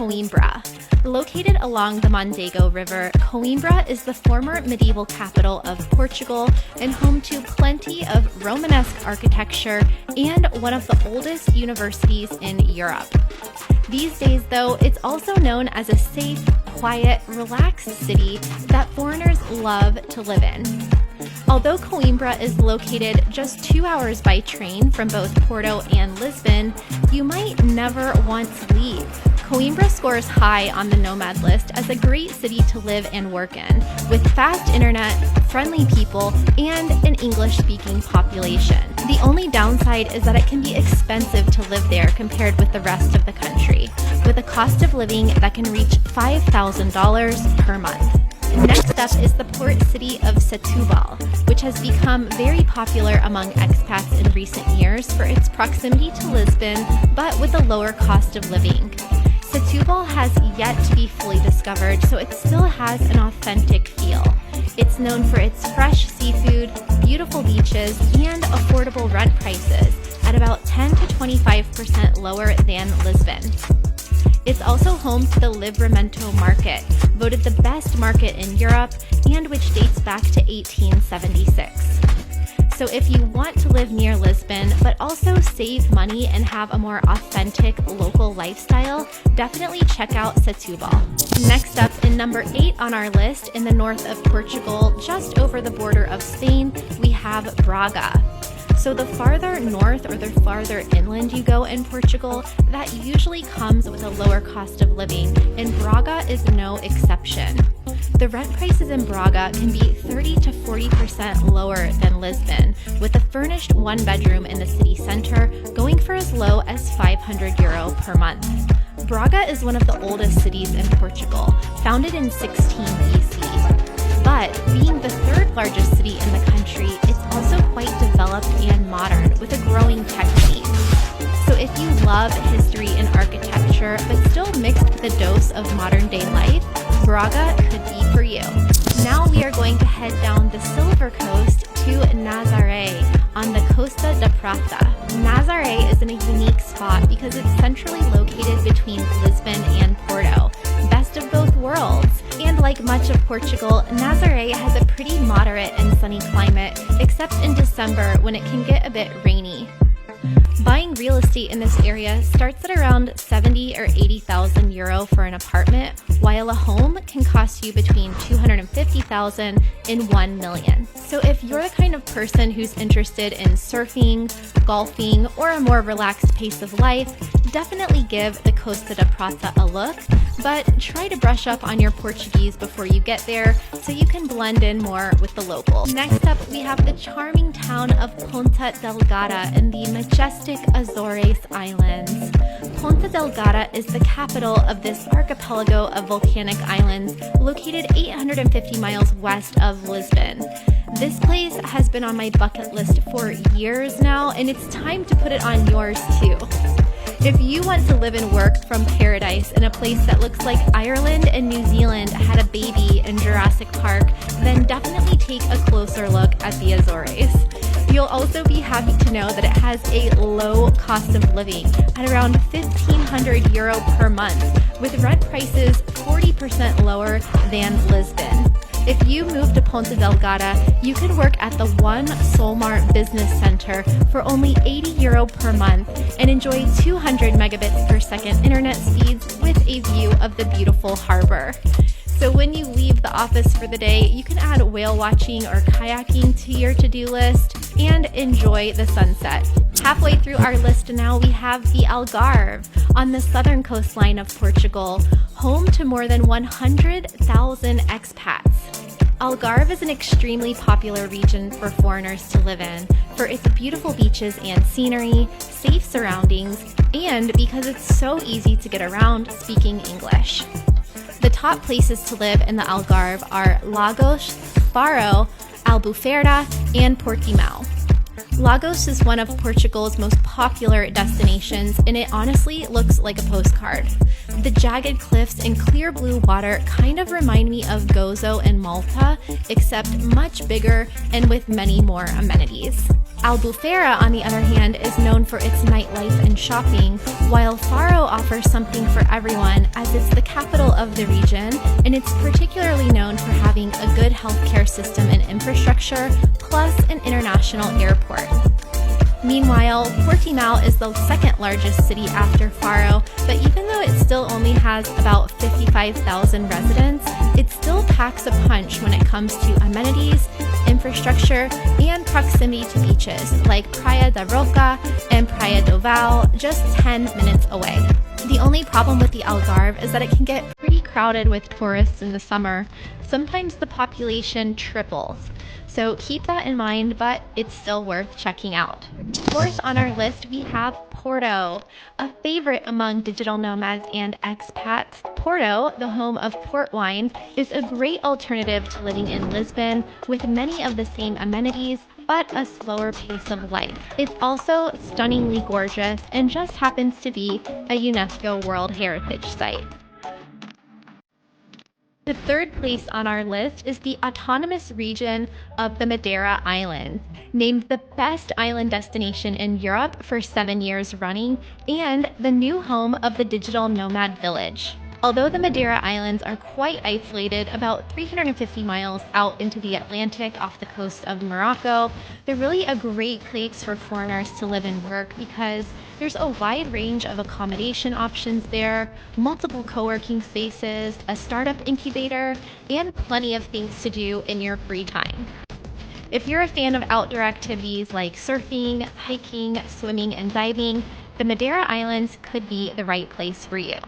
Coimbra. Located along the Mondego River, Coimbra is the former medieval capital of Portugal and home to plenty of Romanesque architecture and one of the oldest universities in Europe. These days, though, it's also known as a safe, quiet, relaxed city that foreigners love to live in. Although Coimbra is located just 2 hours by train from both Porto and Lisbon, you might never want to leave. Coimbra scores high on the Nomad list as a great city to live and work in, with fast internet, friendly people, and an English-speaking population. The only downside is that it can be expensive to live there compared with the rest of the country, with a cost of living that can reach $5,000 per month. Next up is the port city of Setúbal, which has become very popular among expats in recent years for its proximity to Lisbon, but with a lower cost of living. Setúbal has yet to be fully discovered, so it still has an authentic feel. It's known for its fresh seafood, beautiful beaches, and affordable rent prices at about 10 to 25% lower than Lisbon. It's also home to the Livramento market, voted the best market in Europe and which dates back to 1876. So if you want to live near Lisbon, but also save money and have a more authentic local lifestyle, definitely check out Setúbal. Next up, in number 8 on our list, in the north of Portugal, just over the border of Spain, we have Braga. So the farther north or the farther inland you go in Portugal, that usually comes with a lower cost of living, and Braga is no exception. The rent prices in Braga can be 30 to 40% lower than Lisbon, with a furnished one-bedroom in the city center going for as low as €500 per month. Braga is one of the oldest cities in Portugal, founded in 16 BC. But being the third largest city in the country, it's also quite developed and modern with a growing tech scene. So if you love history and architecture, but still mixed with a dose of modern day life, Braga could be for you. Now we are going to head down the Silver Coast to Nazaré on the Costa da Prata. Nazaré is in a unique spot because it's centrally located between Lisbon and Porto, best of both worlds. And like much of Portugal, Nazaré has a pretty moderate and sunny climate, except in December when it can get a bit rainy. Buying real estate in this area starts at around 70 or 80,000 euro for an apartment, while a home can cost you between 250,000 and 1 million. So if you're the kind of person who's interested in surfing, golfing, or a more relaxed pace of life, definitely give the Costa da Prata a look, but try to brush up on your Portuguese before you get there so you can blend in more with the locals. Next up, we have the charming town of Ponta Delgada in the majestic Azores Islands. Ponta Delgada is the capital of this archipelago of volcanic islands located 850 miles west of Lisbon. This place has been on my bucket list for years now, and it's time to put it on yours too. If you want to live and work from paradise in a place that looks like Ireland and New Zealand had a baby in Jurassic Park, then definitely take a closer look at the Azores. You'll also be happy to know that it has a low cost of living at around 1,500 euro per month, with rent prices 40% lower than Lisbon. If you move to Ponta Delgada, you can work at the One Solmar Business Center for only 80 euro per month and enjoy 200 megabits per second internet speeds with a view of the beautiful harbor. So when you leave the office for the day, you can add whale watching or kayaking to your to-do list and enjoy the sunset. Halfway through our list now, we have the Algarve on the southern coastline of Portugal, home to more than 100,000 expats. Algarve is an extremely popular region for foreigners to live in for its beautiful beaches and scenery, safe surroundings, and because it's so easy to get around speaking English. The top places to live in the Algarve are Lagos, Faro, Albufeira, and Portimão. Lagos is one of Portugal's most popular destinations, and it honestly looks like a postcard. The jagged cliffs and clear blue water kind of remind me of Gozo and Malta, except much bigger and with many more amenities. Albufeira, on the other hand, is known for its nightlife and shopping, while Faro offers something for everyone as it's the capital of the region, and it's particularly known for having a good healthcare system and infrastructure, plus an international airport. Meanwhile, Portimao is the second largest city after Faro, but even though it still only has about 55,000 residents, it still packs a punch when it comes to amenities, infrastructure, and proximity to beaches like Praia da Roca and Praia do Val, just 10 minutes away. The only problem with the Algarve is that it can get pretty crowded with tourists in the summer. Sometimes the population triples. So keep that in mind, but it's still worth checking out. Fourth on our list, we have Porto, a favorite among digital nomads and expats. Porto, the home of port wine, is a great alternative to living in Lisbon with many of the same amenities, but a slower pace of life. It's also stunningly gorgeous and just happens to be a UNESCO World Heritage Site. The third place on our list is the autonomous region of the Madeira Islands, named the best island destination in Europe for 7 years running, and the new home of the digital nomad village. Although the Madeira Islands are quite isolated, about 350 miles out into the Atlantic off the coast of Morocco, they're really a great place for foreigners to live and work because there's a wide range of accommodation options there, multiple co-working spaces, a startup incubator, and plenty of things to do in your free time. If you're a fan of outdoor activities like surfing, hiking, swimming, and diving, the Madeira Islands could be the right place for you.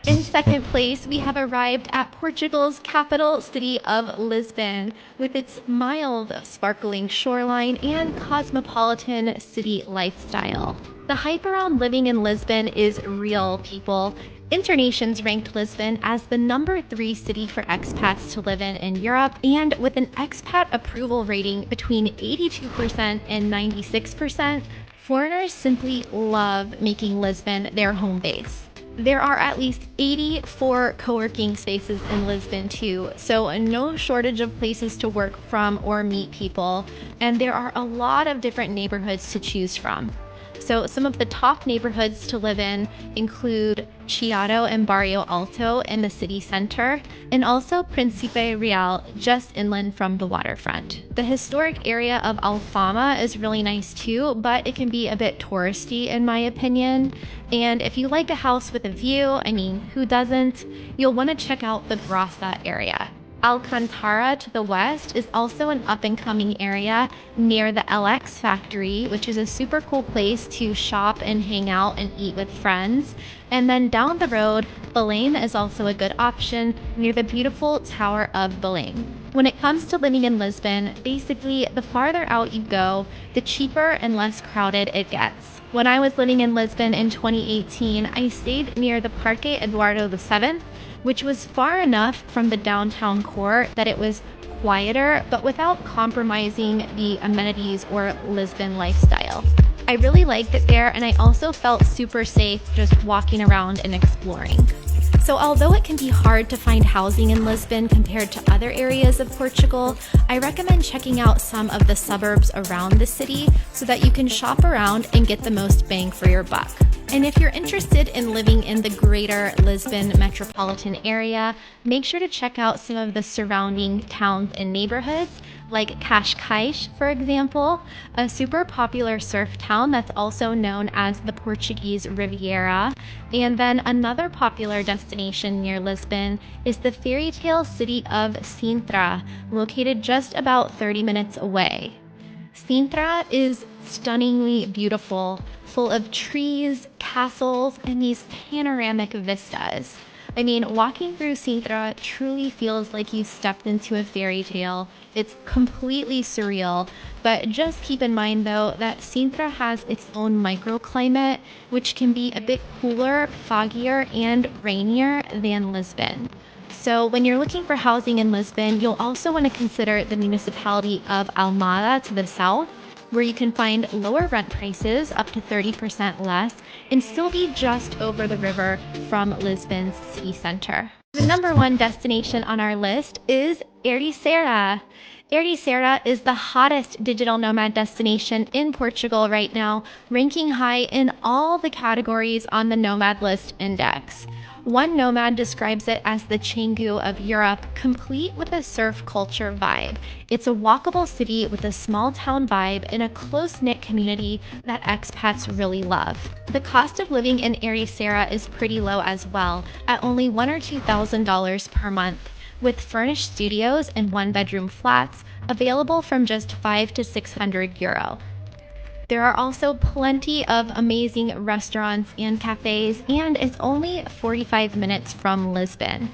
In second place, we have arrived at Portugal's capital city of Lisbon, with its mild, sparkling shoreline and cosmopolitan city lifestyle. The hype around living in Lisbon is real, people. Internations ranked Lisbon as the number 3 city for expats to live in Europe, and with an expat approval rating between 82% and 96%, foreigners simply love making Lisbon their home base. There are at least 84 co-working spaces in Lisbon too, so no shortage of places to work from or meet people, and there are a lot of different neighborhoods to choose from. So some of the top neighborhoods to live in include Chiado and Barrio Alto in the city center, and also Príncipe Real just inland from the waterfront. The historic area of Alfama is really nice too, but it can be a bit touristy in my opinion. And if you like a house with a view, I mean, who doesn't? You'll want to check out the Graça area. Alcantara to the west is also an up-and-coming area near the LX factory, which is a super cool place to shop and hang out and eat with friends. And then down the road, Belém is also a good option near the beautiful Tower of Belém. When it comes to living in Lisbon, basically the farther out you go, the cheaper and less crowded it gets. When I was living in Lisbon in 2018, I stayed near the Parque Eduardo VII, which was far enough from the downtown core that it was quieter, but without compromising the amenities or Lisbon lifestyle. I really liked it there, and I also felt super safe just walking around and exploring. So although it can be hard to find housing in Lisbon compared to other areas of Portugal, I recommend checking out some of the suburbs around the city so that you can shop around and get the most bang for your buck. And if you're interested in living in the greater Lisbon metropolitan area, make sure to check out some of the surrounding towns and neighborhoods, like Cascais, for example, a super popular surf town that's also known as the Portuguese Riviera. And then another popular destination near Lisbon is the fairy tale city of Sintra, located just about 30 minutes away. Sintra is stunningly beautiful, full of trees, castles, and these panoramic vistas. I mean, walking through Sintra truly feels like you stepped into a fairy tale. It's completely surreal, but just keep in mind though that Sintra has its own microclimate, which can be a bit cooler, foggier, and rainier than Lisbon. So when you're looking for housing in Lisbon, you'll also want to consider the municipality of Almada to the south, where you can find lower rent prices, up to 30% less, and still be just over the river from Lisbon's city center. The number 1 destination on our list is Ericeira. Ericeira is the hottest digital nomad destination in Portugal right now, ranking high in all the categories on the Nomad List Index. One nomad describes it as the Canggu of Europe, complete with a surf culture vibe. It's a walkable city with a small town vibe and a close-knit community that expats really love. The cost of living in Ericeira is pretty low as well, at only $1,000 or $2,000 per month, with furnished studios and one-bedroom flats available from just €500 to €600. There are also plenty of amazing restaurants and cafes, and it's only 45 minutes from Lisbon.